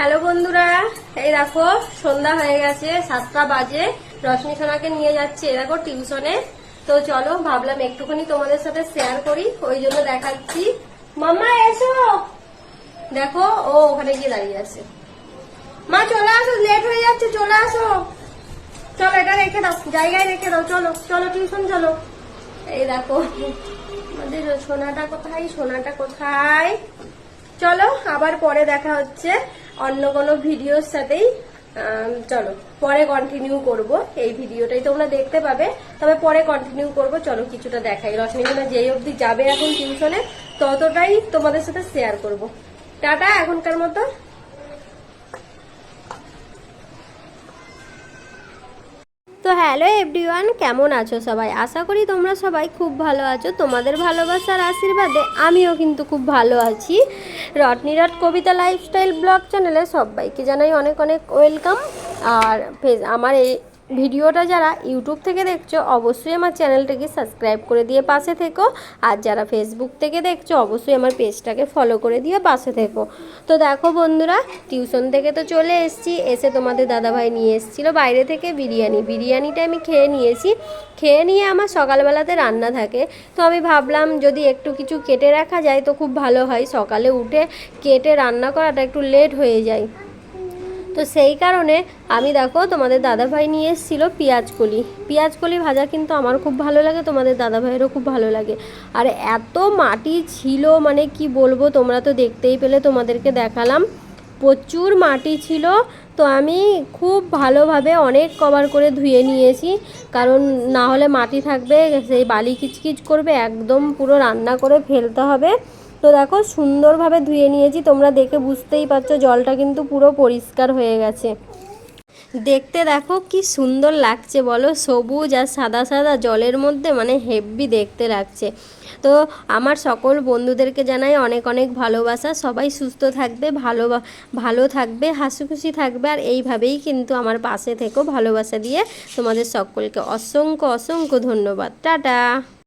Hello বন্ধুরা, এই দেখো সন্ধ্যা হয়ে গেছে, 7টা বাজে। রশ্মি সোনাকে নিয়ে যাচ্ছে দেখো টিউশনে। তো চলো, ভাবলাম একটুখানি তোমাদের সাথে শেয়ার করি, ওই জন্য দেখাচ্ছি। মাম্মা এসো, দেখো ও ওখানে গিয়ে দাঁড়িয়ে আছে। মা চলে আসো, লেট হয়ে যাচ্ছে, চলে আসো। চলো এটা রেখে দাও, জায়গায় রেখে দাও, চলো চলো টিউশন চলো। এই দেখো আমাদের সোনাটা কোথায়, সোনাটা কোথায়। চলো আবার পরে দেখা হচ্ছে অন্য কোনো ভিডিওর সাথেই। চলো পরে কন্টিনিউ করব, এই ভিডিওটাই তোমরা দেখতে পাবে, তবে পরে কন্টিনিউ করব। চলো কিছুটা দেখাই, রশ্মিগুনা যেই অবধি যাবে এখন টিউশনে ততটাই তোমাদের সাথে শেয়ার করব। টাটা এখনকার মতো। তো হ্যালো এভরিওয়ান, কেমন আছো সবাই? আশা করি তোমরা সবাই খুব ভালো আছো। তোমাদের ভালোবাসার আশীর্বাদে আমিও কিন্তু খুব ভালো আছি। রটনিরট কবিতা লাইফস্টাইল ব্লগ চ্যানেলে সবাইকে জানাই অনেক অনেক ওয়েলকাম। আর আমার এই ভিডিওটা যারা ইউটিউব থেকে দেখছো অবশ্যই আমার চ্যানেলটাকে সাবস্ক্রাইব করে দিয়ে পাশে থেকো, আর যারা ফেসবুক থেকে দেখছো অবশ্যই আমার পেজটাকে ফলো করে দিয়ে পাশে থেকো। তো দেখো বন্ধুরা, টিউশন থেকে তো চলে এসেছি, এসে তোমাদের দাদাভাই নিয়ে এসেছিলো বাইরে থেকে বিরিয়ানিটা আমি খেয়ে নিয়েছি। খেয়ে নিয়ে আমার সকালবেলাতে রান্না থাকে, তো আমি ভাবলাম যদি একটু কিছু কেটে রাখা যায় তো খুব ভালো হয়। সকালে উঠে কেটে রান্না করাটা একটু লেট হয়ে যায়, তো সেই কারণে আমি দেখো তোমাদের দাদাভাই নিয়ে এসেছিলো পেঁয়াজকলি ভাজা। কিন্তু আমার খুব ভালো লাগে, তোমাদের দাদাভাইয়েরও খুব ভালো লাগে। আর এত মাটি ছিল, মানে কি বলবো, তোমরা তো দেখতেই পেলে, তোমাদেরকে দেখালাম প্রচুর মাটি ছিল। তো আমি খুব ভালোভাবে অনেক কভার করে ধুয়ে নিয়েছি, কারণ না হলে মাটি থাকবে, সেই বালি কিচকিচ করবে, একদম পুরো রান্না করে ফেলতে হবে। তো দেখো সুন্দরভাবে ধুয়ে নিয়েছি, তোমরা দেখে বুঝতেই পারছো জলটা কিন্তু পুরো পরিষ্কার হয়ে গেছে। দেখতে দেখো কি সুন্দর লাগছে বলো, সবুজ আর সাদা সাদা জলের মধ্যে, মানে হেভি দেখতে লাগছে। তো আমার সকল বন্ধুদেরকে জানাই অনেক অনেক ভালোবাসা। সবাই সুস্থ থাকবে, ভালো থাকবে, হাসিখুশি থাকবে, আর এইভাবেই কিন্তু আমার পাশে থেকো ভালোবাসা দিয়ে। তোমাদের সকলকে অসংখ্য অসংখ্য ধন্যবাদ। টাটা।